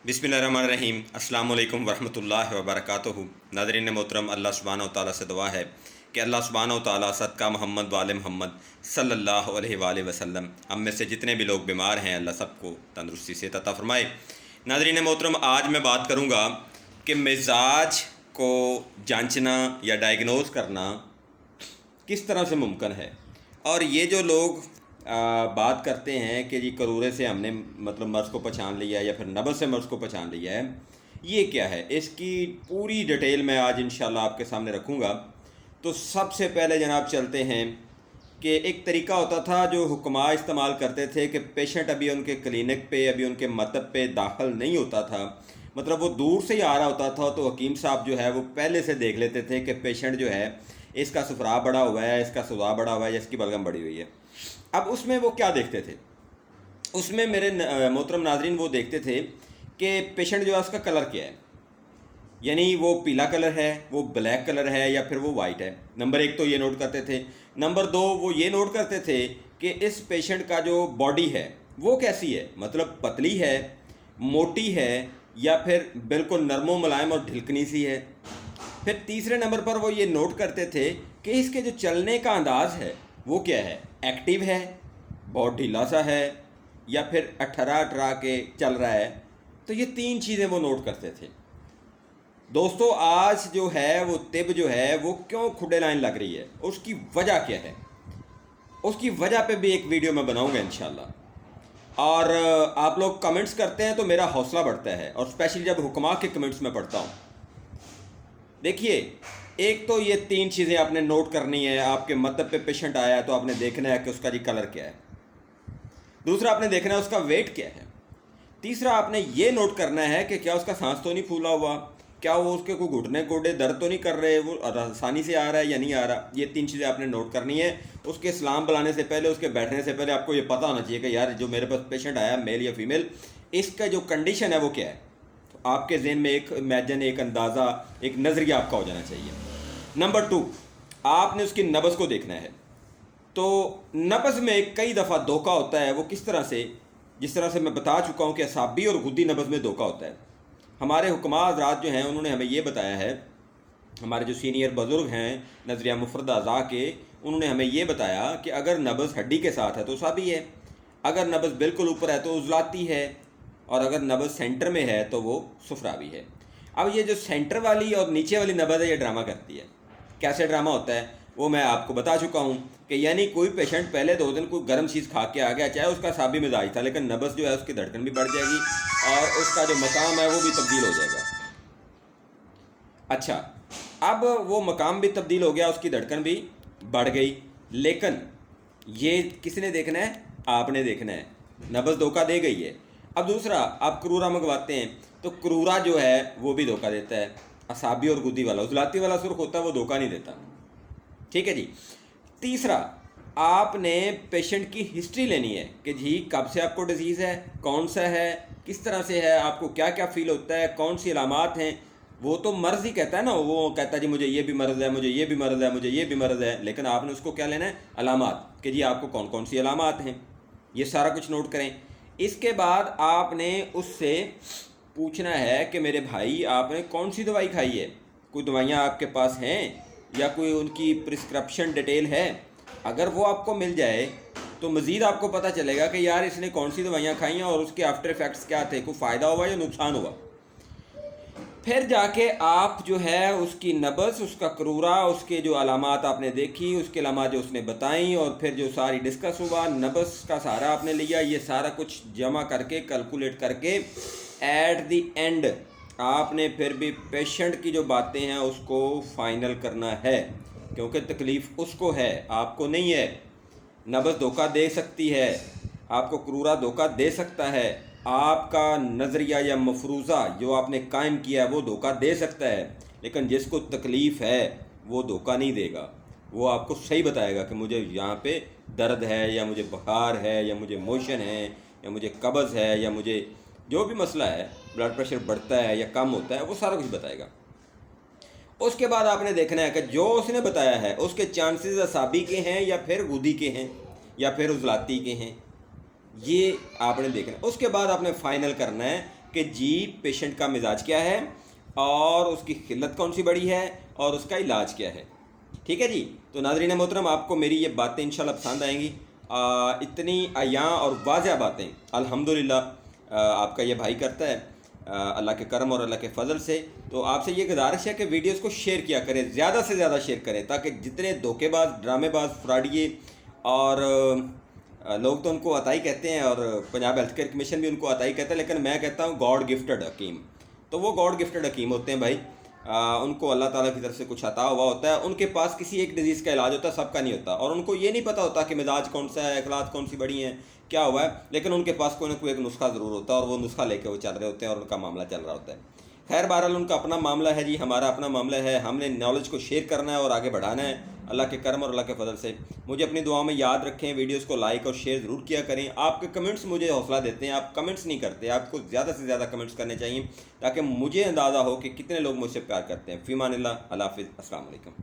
बिस्मिल्लाहिर्रहमानिर्रहीम। अस्सलाम वालेकुम वरहमतुल्लाहि वबरकातुहू। नाज़रीन मोहतरम, अल्लाह सुब्हानहू व तआला से दुआ है कि अल्लाह सुब्हानहू व तआला सदका मोहम्मद वाले मोहम्मद सल्लल्लाहु अलैहि वसल्लम हम में से जितने भी लोग बीमार हैं अल्लाह सबको तंदुरुस्ती से अता फ़रमाए। नाज़रीन मोहतरम, आज मैं बात करूँगा कि मिजाज को जांचना या डायग्नोज़ करना किस तरह से मुमकिन है। और ये जो लोग बात करते हैं कि जी करूरे से हमने मतलब मर्ज़ को पहचान लिया है या फिर नब्ज़ से मर्ज़ को पहचान लिया है, ये क्या है, इसकी पूरी डिटेल मैं आज इंशाल्लाह आपके सामने रखूँगा। तो सबसे पहले जनाब चलते हैं कि एक तरीका होता था जो हुक्मा इस्तेमाल करते थे कि पेशेंट अभी उनके क्लिनिक पे, अभी उनके मतब पे दाखिल नहीं होता था, मतलब वो दूर से ही आ रहा होता था, तो हकीम साहब जो है वो पहले से देख लेते थे कि पेशेंट जो है इसका सुफरा बड़ा हुआ है, इसका सुधा बड़ा हुआ है या इसकी बलगम बड़ी हुई है। अब उसमें वो क्या देखते थे, उसमें मेरे मोहतरम नाजरीन वो देखते थे कि पेशेंट जो है उसका कलर क्या है, यानी वो पीला कलर है, वो ब्लैक कलर है या फिर वो वाइट है। नंबर एक तो ये नोट करते थे। नंबर दो वो ये नोट करते थे कि इस पेशेंट का जो बॉडी है वो कैसी है, मतलब पतली है, मोटी है या फिर बिल्कुल नरमो मुलायम और ढिलकनी सी है। फिर तीसरे नंबर पर वो ये नोट करते थे कि इसके जो चलने का अंदाज़ है वो क्या है, एक्टिव है, बहुत ढीला सा है या फिर अठरा के चल रहा है। तो ये तीन चीज़ें वो नोट करते थे। दोस्तों, आज जो है वो तिब जो है वो क्यों खुडे लाइन लग रही है, उसकी वजह क्या है, उसकी वजह पे भी एक वीडियो मैं बनाऊंगा इंशाल्लाह। और आप लोग कमेंट्स करते हैं तो मेरा हौसला बढ़ता है, और स्पेशली जब हुक्मा के कमेंट्स में पढ़ता हूँ। देखिए, एक तो ये तीन चीज़ें आपने नोट करनी है। आपके मतलब पे पेशेंट आया है तो आपने देखना है कि उसका जी कलर क्या है। दूसरा आपने देखना है उसका वेट क्या है। तीसरा आपने ये नोट करना है कि क्या उसका सांस तो नहीं फूला हुआ, क्या वो उसके कोई घुटने गोडे दर्द तो नहीं कर रहे, वो आसानी से आ रहा है या नहीं आ रहा। ये तीन चीज़ें आपने नोट करनी है। उसके सलाम बुलाने से पहले, उसके बैठने से पहले आपको ये पता होना चाहिए कि यार जो मेरे पास पेशेंट आया, मेल या फीमेल, इसका जो कंडीशन है वो क्या है। तो आपके जहन में एक इमेजिन, एक अंदाज़ा, एक नज़रिया आपका हो जाना चाहिए। नंबर टू, आपने उसकी नब्ज़ को देखना है। तो नब्ज़ में कई दफ़ा धोखा होता है। वो किस तरह से, जिस तरह से मैं बता चुका हूँ कि असाबी और गुद्दी नब्ज़ में धोखा होता है। हमारे हुक्मा हज़रात जो हैं उन्होंने हमें ये बताया है, हमारे जो सीनियर बुज़ुर्ग हैं नज़रिया मुफ़रद अज़ा के, उन्होंने हमें ये बताया कि अगर नब्ज़ हड्डी के साथ है तो असाबी है, अगर नब्ज़ बिल्कुल ऊपर है तो उज़लाती है, और अगर नब्ज़ सेंटर में है तो वो सुफरावी है। अब ये जो सेंटर वाली और नीचे वाली नब्ज़ है ये ड्रामा करती है। कैसे ड्रामा होता है वो मैं आपको बता चुका हूँ कि यानी कोई पेशेंट पहले 2 दिन कोई गर्म चीज़ खा के आ गया, चाहे उसका साबी मिजाज था, लेकिन नब्ज़ जो है उसकी धड़कन भी बढ़ जाएगी और उसका जो मकाम है वो भी तब्दील हो जाएगा। अच्छा, अब वो मकाम भी तब्दील हो गया, उसकी धड़कन भी बढ़ गई, लेकिन ये किसने देखना है, आपने देखना है। नब्ज़ धोखा दे गई है। अब दूसरा, आप क्रूरा मंगवाते हैं तो क्रूरा जो है वो भी धोखा देता है। असाबी और गुद्दी वाला, उजलाती वाला सुर्ख होता है, वो धोखा नहीं देता। ठीक है जी। तीसरा, आपने पेशेंट की हिस्ट्री लेनी है कि जी कब से आपको डिजीज़ है, कौन सा है, किस तरह से है, आपको क्या क्या फ़ील होता है, कौन सी अलामात हैं। वो तो मर्ज़ ही कहता है ना, वो कहता है जी मुझे ये भी मर्ज़ है, मुझे ये भी मर्ज़ है, मुझे ये भी मर्ज़ है, लेकिन आपने उसको क्या लेना है, अलामात, कि जी आपको कौन कौन सी अलामात हैं, ये सारा कुछ नोट करें। इसके बाद आपने उससे पूछना है कि मेरे भाई आपने कौन सी दवाई खाई है, कोई दवाइयाँ आपके पास हैं या कोई उनकी प्रिस्क्रिप्शन डिटेल है। अगर वो आपको मिल जाए तो मज़ीद आपको पता चलेगा कि यार इसने कौन सी दवाइयाँ खाई हैं और उसके आफ्टर इफ़ेक्ट्स क्या थे, कोई फ़ायदा हुआ या नुकसान हुआ। फिर जाके आप जो है उसकी नब्ज़, उसका क्रूरा, उसके जो अलामात आपने देखी, उसके अलामात जो उसने बताई, और फिर जो सारी डिस्कस हुआ, नब्ज़ का सहारा आपने लिया, ये सारा कुछ जमा करके कैलकुलेट करके एट द एंड आपने फिर भी पेशेंट की जो बातें हैं उसको फाइनल करना है, क्योंकि तकलीफ़ उसको है, आपको नहीं है। नब्ज़ धोखा दे सकती है, आपको क्रूरा धोखा दे सकता है, आपका नज़रिया या मफरूज़ा जो आपने कायम किया है वो धोखा दे सकता है, लेकिन जिसको तकलीफ़ है वो धोखा नहीं देगा। वो आपको सही बताएगा कि मुझे यहाँ पे दर्द है, या मुझे बुखार है, या मुझे मोशन है, या मुझे कब्ज़ है, या मुझे जो भी मसला है, ब्लड प्रेशर बढ़ता है या कम होता है, वो सारा कुछ बताएगा। उसके बाद आपने देखना है कि जो उसने बताया है उसके चांसेस असाबी के हैं या फिर गुदी के हैं या फिर उजलाती के हैं, ये आपने देखना है। उसके बाद आपने फाइनल करना है کہ جی پیشنٹ کا مزاج کیا ہے اور اس کی خلت کون سی بڑی ہے اور اس کا علاج کیا ہے. ٹھیک ہے جی. تو ناظرین محترم آپ کو میری یہ باتیں انشاءاللہ پسند آئیں گی. اتنی عیاں اور واضح باتیں الحمدللہ آپ کا یہ بھائی کرتا ہے اللہ کے کرم اور اللہ کے فضل سے. تو آپ سے یہ گزارش ہے کہ ویڈیوز کو شیئر کیا کریں, زیادہ سے زیادہ شیئر کریں, تاکہ جتنے دھوکے باز, ڈرامے باز, فراڈیے اور لوگ تو ان کو عطائی کہتے ہیں اور پنجاب ہیلتھ کیئر کمیشن بھی ان کو عطائی کہتا ہے, لیکن میں کہتا ہوں گاڈ گفٹڈ حکیم. تو وہ گاڈ گفٹڈ حکیم ہوتے ہیں بھائی, ان کو اللہ تعالیٰ کی طرف سے کچھ عطا ہوا ہوتا ہے. ان کے پاس کسی ایک ڈیزیز کا علاج ہوتا ہے, سب کا نہیں ہوتا, اور ان کو یہ نہیں پتہ ہوتا کہ مزاج کون سا ہے, اخلاق کون سی بڑی ہیں, کیا ہوا ہے, لیکن ان کے پاس کوئی نہ کوئی ایک نسخہ ضرور ہوتا ہے اور وہ نسخہ لے کے وہ چل رہے ہوتے ہیں اور ان کا معاملہ چل رہا ہوتا ہے. خیر بہرحال ان کا اپنا معاملہ ہے جی, ہمارا اپنا معاملہ ہے. ہم نے نالج کو شیئر کرنا ہے اور آگے بڑھانا ہے اللہ کے کرم اور اللہ کے فضل سے. مجھے اپنی دعاؤں میں یاد رکھیں, ویڈیوز کو لائک اور شیئر ضرور کیا کریں. آپ کے کمنٹس مجھے حوصلہ دیتے ہیں, آپ کمنٹس نہیں کرتے, آپ کو زیادہ سے زیادہ کمنٹس کرنے چاہیے تاکہ مجھے اندازہ ہو کہ کتنے لوگ مجھ سے پیار کرتے ہیں. فی امان اللہ, اللہ حافظ, السلام علیکم.